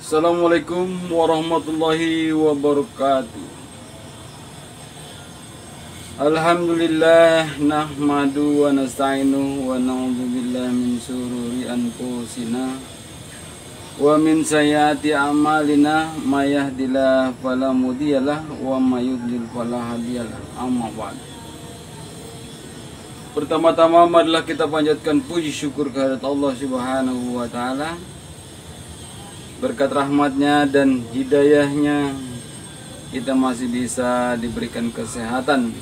Assalamualaikum warahmatullahi wabarakatuh. Alhamdulillah nahmadu wa nasta'inu wa na'udzubillahi min syururi anfusina wa min sayyiati a'malina may yahdihillahu fala mudhiyalah wa may yudlil fala hadiyalah. Amma ba'd. Pertama-tama marilah kita panjatkan puji syukur kehadirat Allah Subhanahu wa taala. Berkat rahmatnya dan hidayahnya kita masih bisa diberikan kesehatan,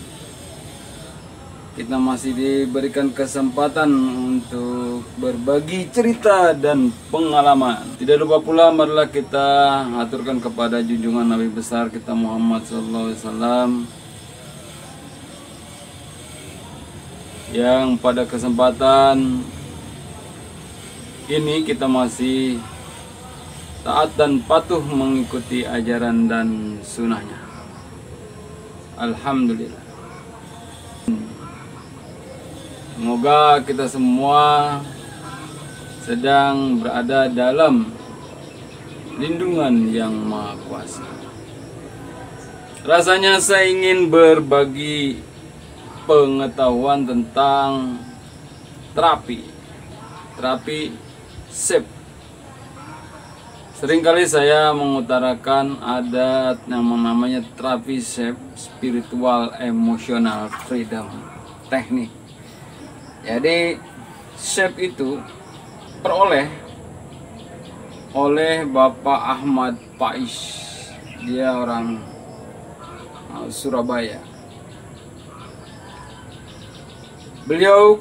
kita masih diberikan kesempatan untuk berbagi cerita dan pengalaman. Tidak lupa pula marilah kita aturkan kepada junjungan Nabi besar kita Muhammad SAW, yang pada kesempatan ini kita masih taat dan patuh mengikuti ajaran dan sunnahnya. Alhamdulillah. Semoga kita semua sedang berada dalam lindungan yang Maha Kuasa. Rasanya saya ingin berbagi pengetahuan tentang terapi SHAPE. Seringkali saya mengutarakan ada namanya terapi SHAPE, Spiritual Emotional Freedom Teknik. Jadi SHAPE itu peroleh oleh Bapak Ahmad Faiz. Dia orang Surabaya. Beliau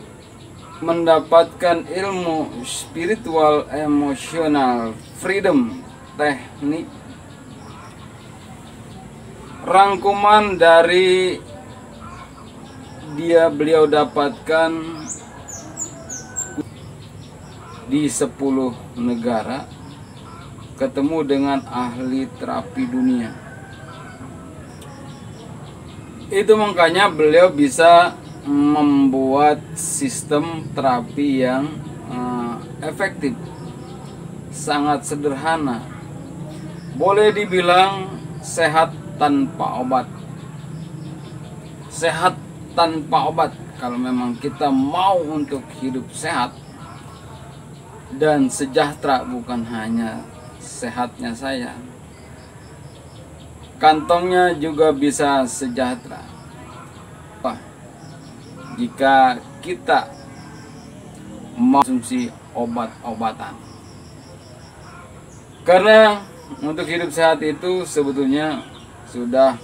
mendapatkan ilmu Spiritual Emotional Freedom Teknik, rangkuman dari beliau dapatkan di 10 negara, ketemu dengan ahli terapi dunia. Itu makanya beliau bisa membuat sistem terapi yang efektif, sangat sederhana, boleh dibilang sehat tanpa obat. Sehat tanpa obat. Kalau memang kita mau untuk hidup sehat dan sejahtera, bukan hanya sehatnya saya, kantongnya juga bisa sejahtera. Jika kita mengonsumsi obat-obatan, karena untuk hidup sehat itu sebetulnya sudah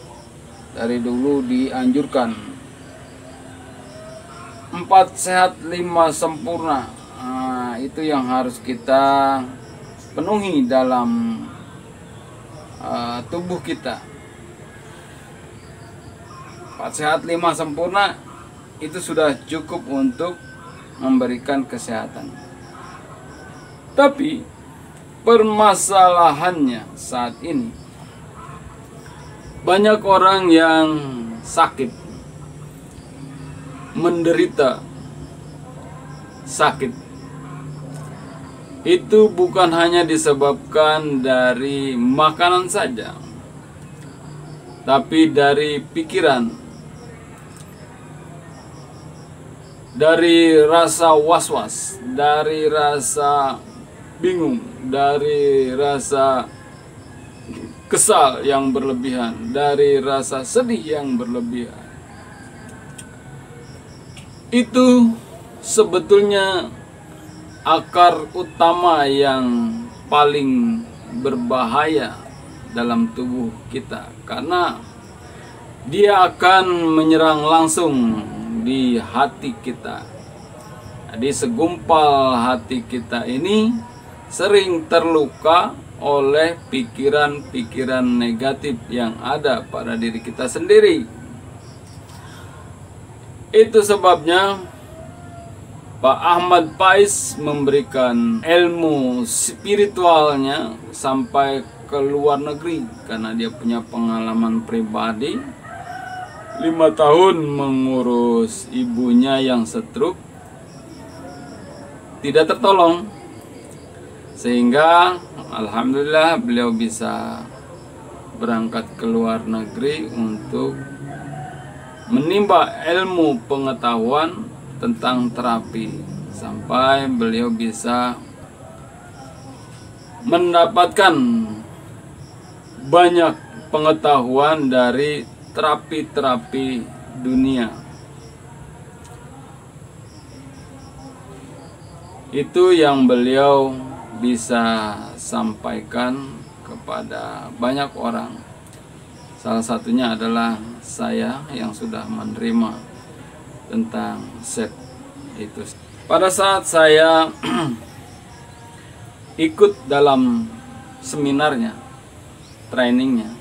dari dulu dianjurkan 4 sehat 5 sempurna. Itu yang harus kita penuhi dalam tubuh kita. 4 sehat 5 sempurna itu sudah cukup untuk memberikan kesehatan. Tapi permasalahannya saat ini, banyak orang yang sakit, menderita sakit. Itu bukan hanya disebabkan dari makanan saja, tapi dari pikiran, dari rasa was-was, dari rasa bingung, dari rasa kesal yang berlebihan, dari rasa sedih yang berlebihan. Itu sebetulnya akar utama yang paling berbahaya dalam tubuh kita, karena dia akan menyerang langsung di hati kita. Jadi segumpal hati kita ini sering terluka oleh pikiran-pikiran negatif yang ada pada diri kita sendiri. Itu sebabnya Pak Ahmad Faiz memberikan ilmu spiritualnya sampai ke luar negeri, karena dia punya pengalaman pribadi 5 tahun mengurus ibunya yang stroke, tidak tertolong. Sehingga alhamdulillah beliau bisa berangkat ke luar negeri untuk menimba ilmu pengetahuan tentang terapi, sampai beliau bisa mendapatkan banyak pengetahuan dari terapi-terapi dunia. Itu yang beliau bisa sampaikan kepada banyak orang. Salah satunya adalah saya yang sudah menerima tentang set itu. Pada saat saya ikut dalam seminarnya, trainingnya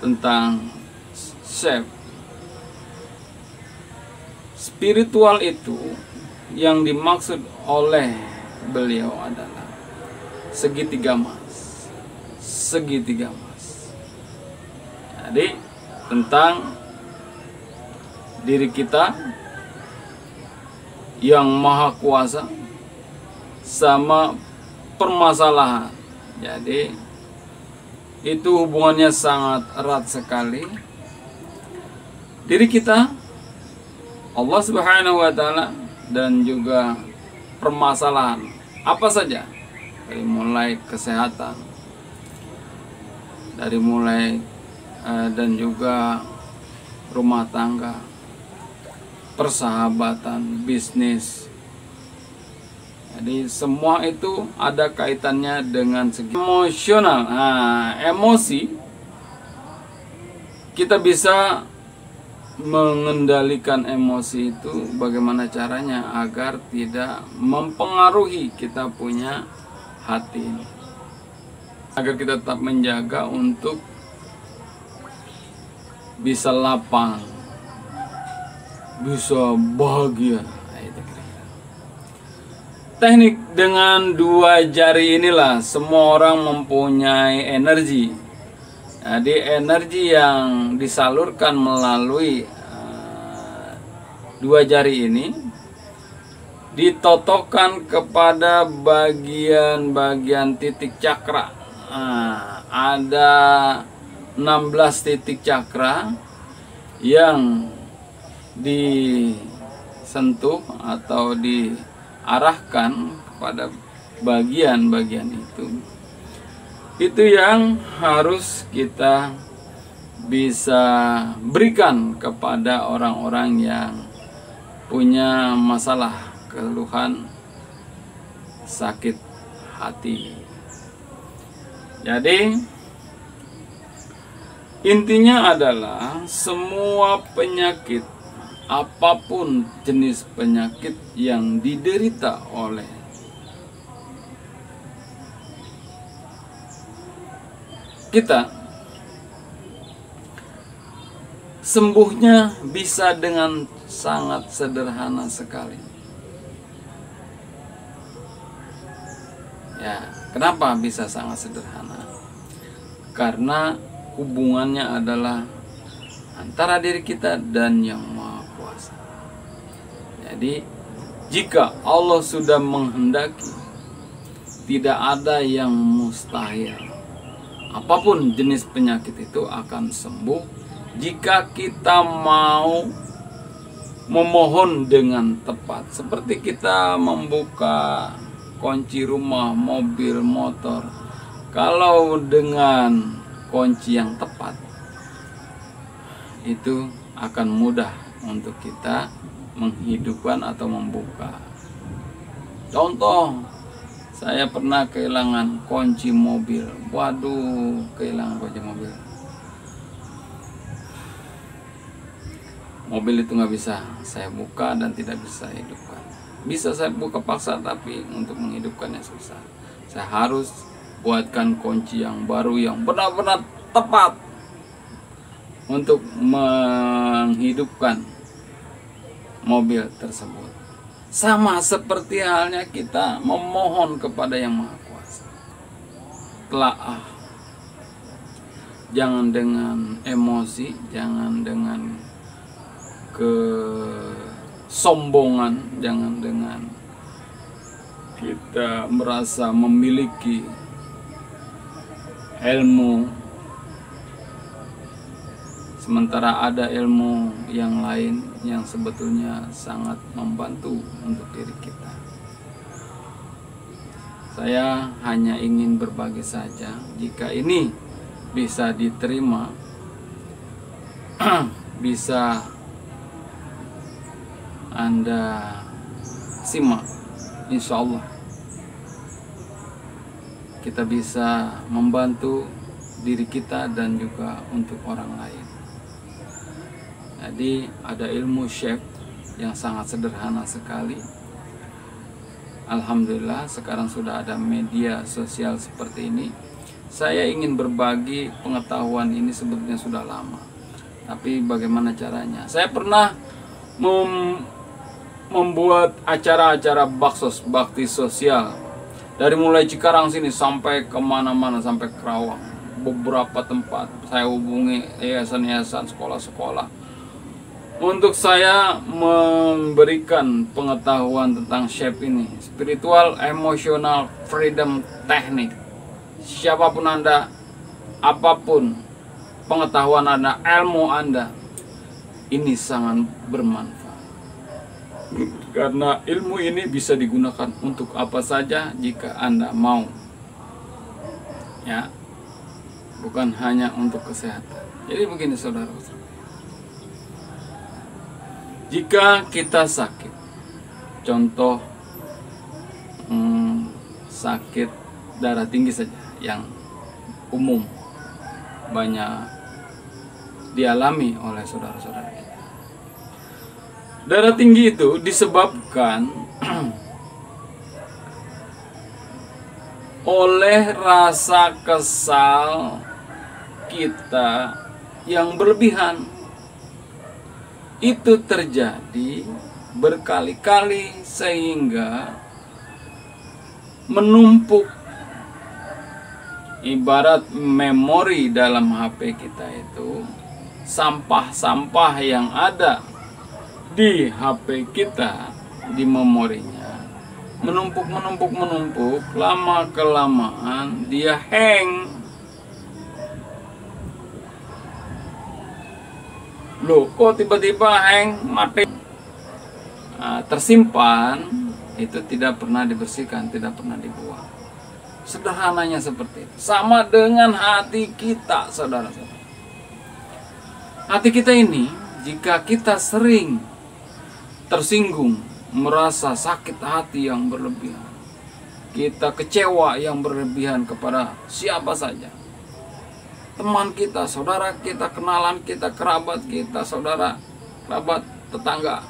tentang set spiritual, itu yang dimaksud oleh beliau adalah segitiga emas. Segitiga emas. Jadi tentang diri kita yang maha kuasa sama permasalahan. Jadi itu hubungannya sangat erat sekali. Diri kita, Allah Subhanahu wa Ta'ala, dan juga permasalahan apa saja, dari mulai kesehatan, dari mulai dan juga rumah tangga, persahabatan, bisnis. Jadi semua itu ada kaitannya dengan segi emosional. Emosi kita bisa mengendalikan emosi itu. Bagaimana caranya agar tidak mempengaruhi kita punya hati ini, agar kita tetap menjaga untuk bisa lapang, bisa bahagia. Teknik dengan 2 jari inilah semua orang mempunyai energi. Jadi energi yang disalurkan melalui 2 jari ini ditotokkan kepada bagian-bagian titik cakra. Ada 16 titik cakra yang disentuh atau diarahkan kepada bagian-bagian itu. Itu yang harus kita bisa berikan kepada orang-orang yang punya masalah, keluhan, sakit hati. Jadi intinya adalah semua penyakit, apapun jenis penyakit yang diderita oleh kita, sembuhnya bisa dengan sangat sederhana sekali. Ya, kenapa bisa sangat sederhana? Karena hubungannya adalah antara diri kita dan Yang Maha Kuasa. Jadi, jika Allah sudah menghendaki, tidak ada yang mustahil. Apapun jenis penyakit itu akan sembuh jika kita mau memohon dengan tepat. Seperti kita membuka kunci rumah, mobil, motor. Kalau dengan kunci yang tepat, itu akan mudah untuk kita menghidupkan atau membuka. Contoh, saya pernah kehilangan kunci mobil. Waduh, kehilangan kunci mobil. Mobil itu nggak bisa saya buka dan tidak bisa saya hidupkan. Bisa saya buka paksa, tapi untuk menghidupkannya susah. Saya harus buatkan kunci yang baru yang benar-benar tepat untuk menghidupkan mobil tersebut. Sama seperti halnya kita memohon kepada Yang Maha Kuasa. Telaah. Jangan dengan emosi, jangan dengan kesombongan, jangan dengan kita merasa memiliki ilmu, sementara ada ilmu yang lain yang sebetulnya sangat membantu untuk diri kita. Saya hanya ingin berbagi saja. Jika ini bisa diterima, bisa Anda simak, insya Allah kita bisa membantu diri kita dan juga untuk orang lain. Jadi ada ilmu syekh yang sangat sederhana sekali. Alhamdulillah sekarang sudah ada media sosial seperti ini. Saya ingin berbagi pengetahuan ini sebetulnya sudah lama. Tapi bagaimana caranya? Saya pernah membuat acara-acara bakti sosial. Dari mulai Cikarang sini sampai kemana-mana, sampai Kerawang. Beberapa tempat saya hubungi yayasan-yayasan, sekolah-sekolah, untuk saya memberikan pengetahuan tentang shape ini, spiritual, emotional, freedom, teknik. Siapapun Anda, apapun pengetahuan Anda, ilmu Anda, ini sangat bermanfaat. Karena ilmu ini bisa digunakan untuk apa saja jika Anda mau. Ya, bukan hanya untuk kesehatan. Jadi begini saudara-saudara. Jika kita sakit, contoh sakit darah tinggi saja yang umum banyak dialami oleh saudara-saudara kita. Darah tinggi itu disebabkan oleh rasa kesal kita yang berlebihan. Itu terjadi berkali-kali sehingga menumpuk. Ibarat memori dalam HP kita itu, sampah-sampah yang ada di HP kita, di memorinya, menumpuk, lama-kelamaan dia hang. Loh, kok tiba-tiba hang, mati? Nah, tersimpan, itu tidak pernah dibersihkan, tidak pernah dibuang. Sederhananya seperti itu. Sama dengan hati kita, saudara-saudara. Hati kita ini, jika kita sering tersinggung, merasa sakit hati yang berlebihan, kita kecewa yang berlebihan kepada siapa saja, teman kita, saudara kita, kenalan kita, kerabat kita, saudara, kerabat, tetangga.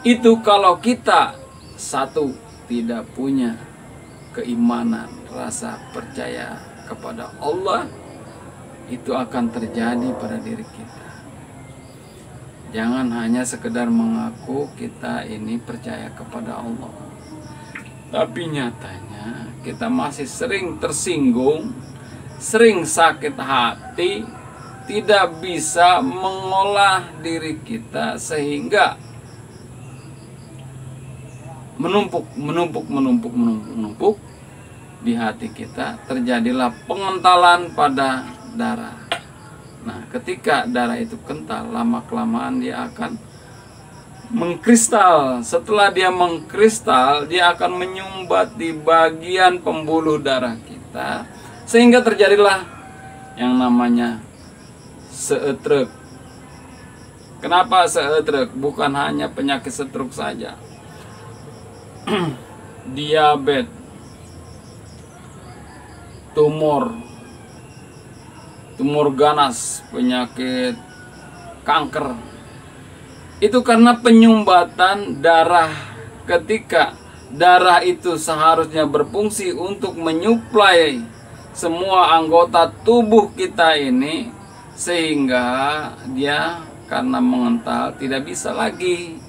Itu kalau kita satu, tidak punya keimanan, rasa percaya kepada Allah, itu akan terjadi pada diri kita. Jangan hanya sekedar mengaku kita ini percaya kepada Allah, tapi nyatanya kita masih sering tersinggung, sering sakit hati, tidak bisa mengolah diri kita sehingga menumpuk di hati kita, terjadilah pengentalan pada darah. Nah, ketika darah itu kental, lama-kelamaan dia akan mengkristal. Setelah dia mengkristal, dia akan menyumbat di bagian pembuluh darah kita, sehingga terjadilah yang namanya seetrek. Kenapa seetrek? Bukan hanya penyakit stroke saja. Diabetes, tumor ganas, penyakit kanker, itu karena penyumbatan darah. Ketika darah itu seharusnya berfungsi untuk menyuplai semua anggota tubuh kita ini, sehingga dia karena mengental tidak bisa lagi.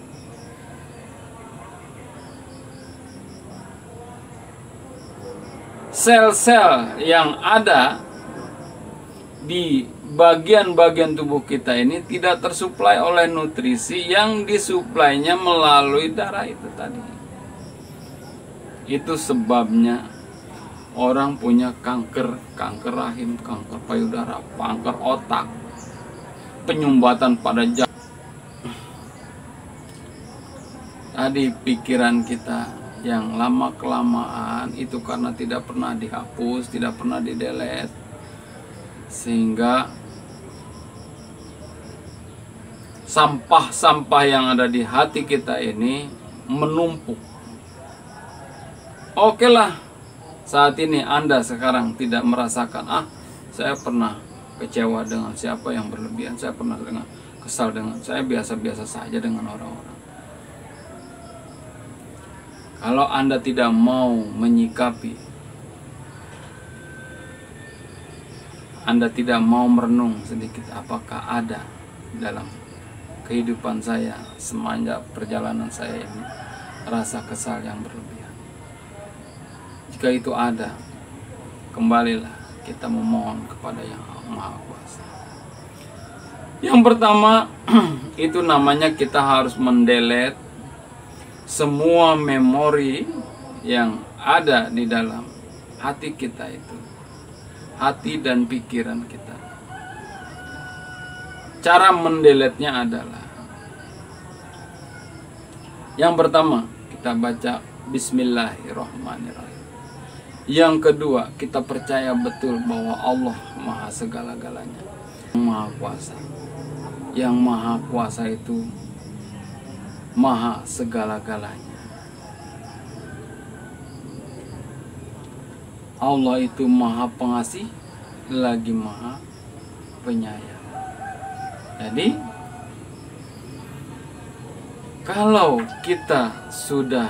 Sel-sel yang ada di bagian-bagian tubuh kita ini tidak tersuplai oleh nutrisi yang disuplainya melalui darah itu tadi. Itu sebabnya orang punya kanker rahim, kanker payudara, kanker otak, penyumbatan pada jantung. Tadi pikiran kita yang lama-kelamaan itu karena tidak pernah dihapus, tidak pernah di-delete, sehingga sampah-sampah yang ada di hati kita ini menumpuk. Oke lah, saat ini Anda sekarang tidak merasakan, saya pernah kecewa dengan siapa yang berlebihan, saya pernah dengan kesal dengan, saya biasa-biasa saja dengan orang-orang. Kalau Anda tidak mau menyikapi, Anda tidak mau merenung sedikit apakah ada dalam kehidupan saya semenjak perjalanan saya ini rasa kesal yang berlebihan. Jika itu ada, kembalilah kita memohon kepada Yang Maha Kuasa. Yang pertama, itu namanya kita harus mendelete semua memori yang ada di dalam hati kita itu, hati dan pikiran kita. Cara mendeletnya adalah, yang pertama kita baca Bismillahirrahmanirrahim. Yang kedua, kita percaya betul bahwa Allah Maha segala-galanya, Maha Kuasa. Yang Maha Kuasa itu Maha segala-galanya. Allah itu Maha Pengasih lagi Maha Penyayang. Jadi kalau kita sudah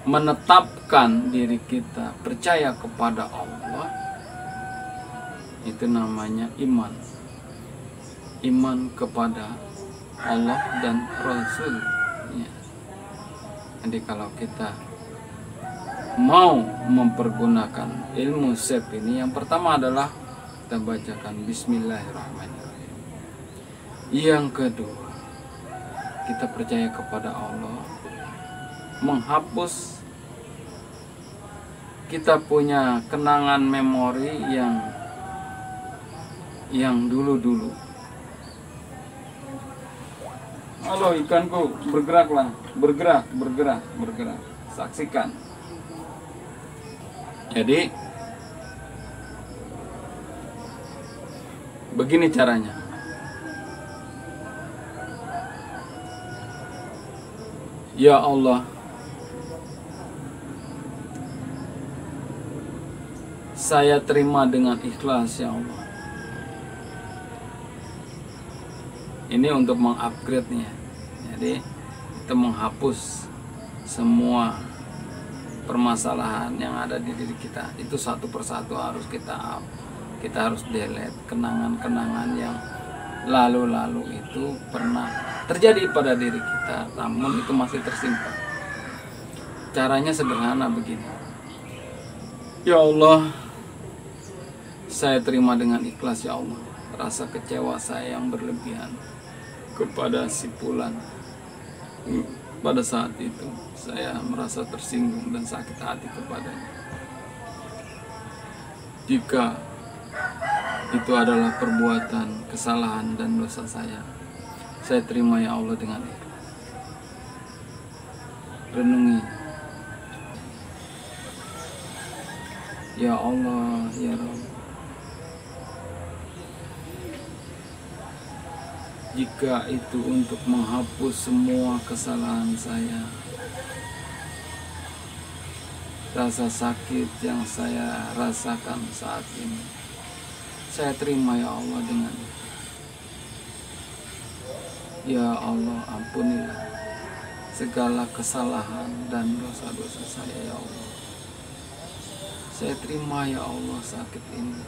menetapkan diri kita percaya kepada Allah, itu namanya iman. Iman kepada Allah dan Rasul-Nya. Jadi kalau kita mau mempergunakan ilmu sep ini, yang pertama adalah kita bacakan Bismillahirrahmanirrahim. Yang kedua, kita percaya kepada Allah, menghapus kita punya kenangan memori yang dulu-dulu. Halo ikanku, bergeraklah, bergerak. Saksikan. Jadi begini caranya. Ya Allah, saya terima dengan ikhlas ya Allah. Ini untuk mengupgrade-nya. Jadi kita menghapus semua permasalahan yang ada di diri kita. Itu satu persatu harus kita harus delete kenangan-kenangan yang lalu-lalu itu pernah terjadi pada diri kita, namun itu masih tersimpan. Caranya sederhana begini. Ya Allah, saya terima dengan ikhlas ya Allah rasa kecewa saya yang berlebihan kepada si Fulan. Pada saat itu saya merasa tersinggung dan sakit hati kepadanya. Jika itu adalah perbuatan kesalahan dan dosa saya terima ya Allah dengan ikhlas. Renungi. Ya Allah, ya Rabb, jika itu untuk menghapus semua kesalahan saya, rasa sakit yang saya rasakan saat ini, saya terima ya Allah dengan itu. Ya Allah, ampunilah segala kesalahan dan dosa-dosa saya ya Allah. Saya terima ya Allah sakit ini,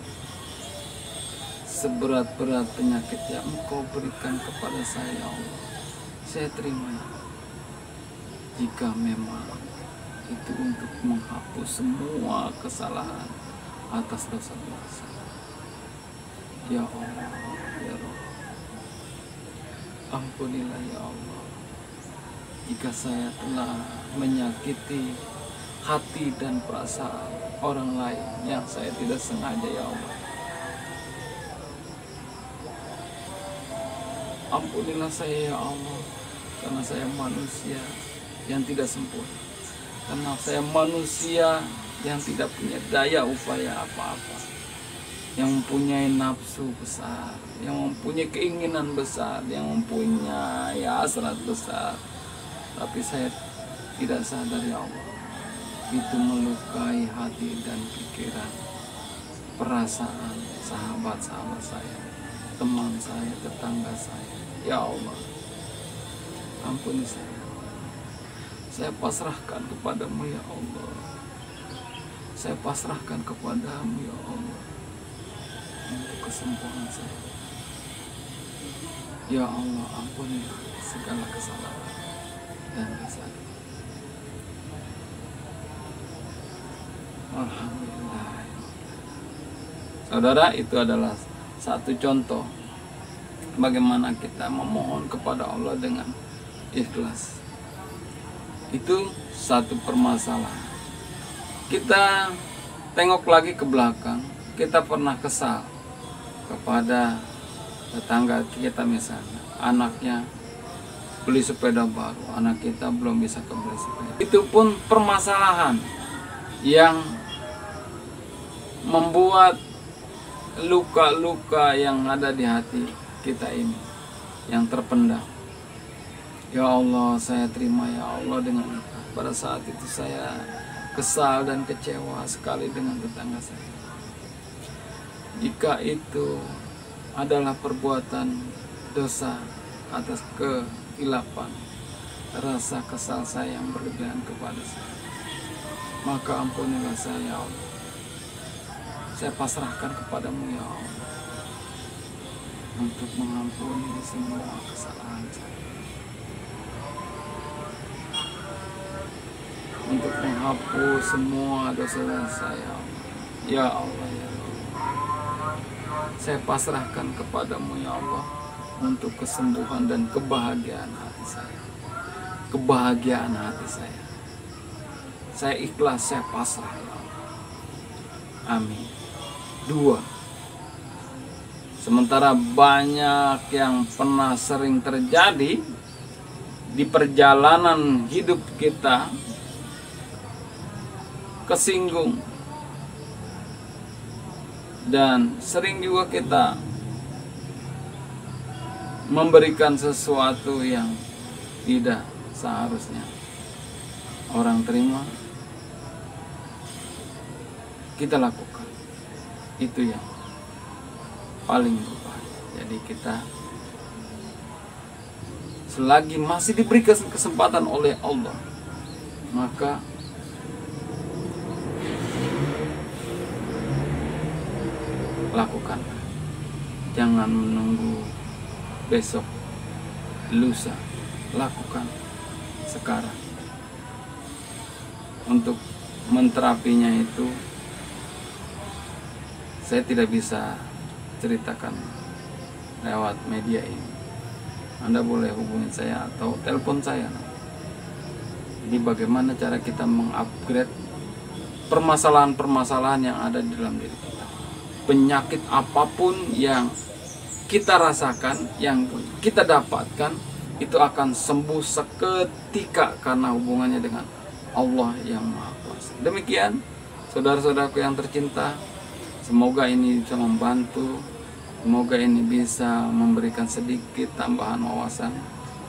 seberat-berat penyakit yang Engkau berikan kepada saya ya Allah. Saya terima ya. Jika memang itu untuk menghapus semua kesalahan atas dosa-dosa, Ya Allah, ya Rabb, ampunilah ya Allah jika saya telah menyakiti hati dan perasaan orang lain yang saya tidak sengaja ya Allah. Ampunilah saya ya Allah, karena saya manusia yang tidak sempurna, karena saya manusia yang tidak punya daya upaya apa-apa, yang mempunyai nafsu besar, yang mempunyai keinginan besar, yang mempunyai hasrat besar, tapi saya tidak sadar ya Allah, itu melukai hati dan pikiran, perasaan sahabat-sahabat saya, teman saya, tetangga saya. Ya Allah, ampuni saya pasrahkan kepadamu ya Allah, saya pasrahkan kepadamu ya Allah untuk kesembuhan saya. Ya Allah, ampuni segala kesalahan dan kesalahan. Alhamdulillah. Saudara, itu adalah satu contoh bagaimana kita memohon kepada Allah dengan ikhlas. Itu satu permasalahan. Kita tengok lagi ke belakang, kita pernah kesal kepada tetangga kita misalnya, anaknya beli sepeda baru, anak kita belum bisa beli sepeda. Itu pun permasalahan yang membuat luka-luka yang ada di hati kita ini, yang terpendam. Ya Allah, saya terima ya Allah dengan ikhlas. Pada saat itu saya kesal dan kecewa sekali dengan tetangga saya. Jika itu adalah perbuatan dosa atas kehilapan, rasa kesal saya yang berlebihan kepada saya, maka ampunilah saya ya Allah. Saya pasrahkan kepadamu ya Allah untuk mengampuni semua kesalahan saya, untuk menghapus semua dosa-dosa saya. Ya Allah ya Allah, saya pasrahkan kepadamu ya Allah untuk kesembuhan dan kebahagiaan hati saya, kebahagiaan hati saya. Saya ikhlas, saya pasrah ya Allah. Amin. 2. Sementara banyak yang pernah sering terjadi di perjalanan hidup kita, kesinggung, dan sering juga kita memberikan sesuatu yang tidak seharusnya orang terima, kita lakukan. Itu yang paling berbahaya. Jadi kita selagi masih diberi kesempatan oleh Allah, maka lakukan. Jangan menunggu besok, lusa. Lakukan sekarang. Untuk menterapinya itu saya tidak bisa ceritakan lewat media ini. Anda boleh hubungi saya atau telepon saya. Jadi bagaimana cara kita mengupgrade permasalahan-permasalahan yang ada di dalam diri kita. Penyakit apapun yang kita rasakan, yang kita dapatkan, itu akan sembuh seketika karena hubungannya dengan Allah yang Maha Kuasa. Demikian saudara-saudaraku yang tercinta, semoga ini bisa membantu, semoga ini bisa memberikan sedikit tambahan wawasan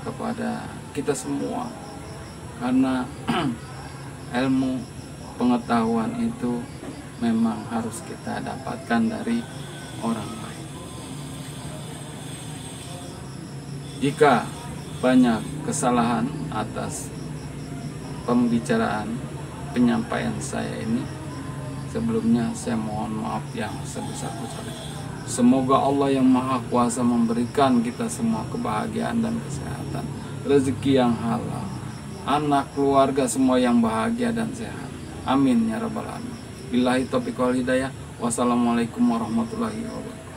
kepada kita semua, karena ilmu pengetahuan itu memang harus kita dapatkan dari orang lain. Jika banyak kesalahan atas pembicaraan penyampaian saya ini, sebelumnya saya mohon maaf yang sebesar-besarnya. Semoga Allah yang Maha Kuasa memberikan kita semua kebahagiaan dan kesehatan, rezeki yang halal, anak keluarga semua yang bahagia dan sehat. Amin ya rabbal alamin. Billahi taufiq wal hidayah. Wassalamualaikum warahmatullahi wabarakatuh.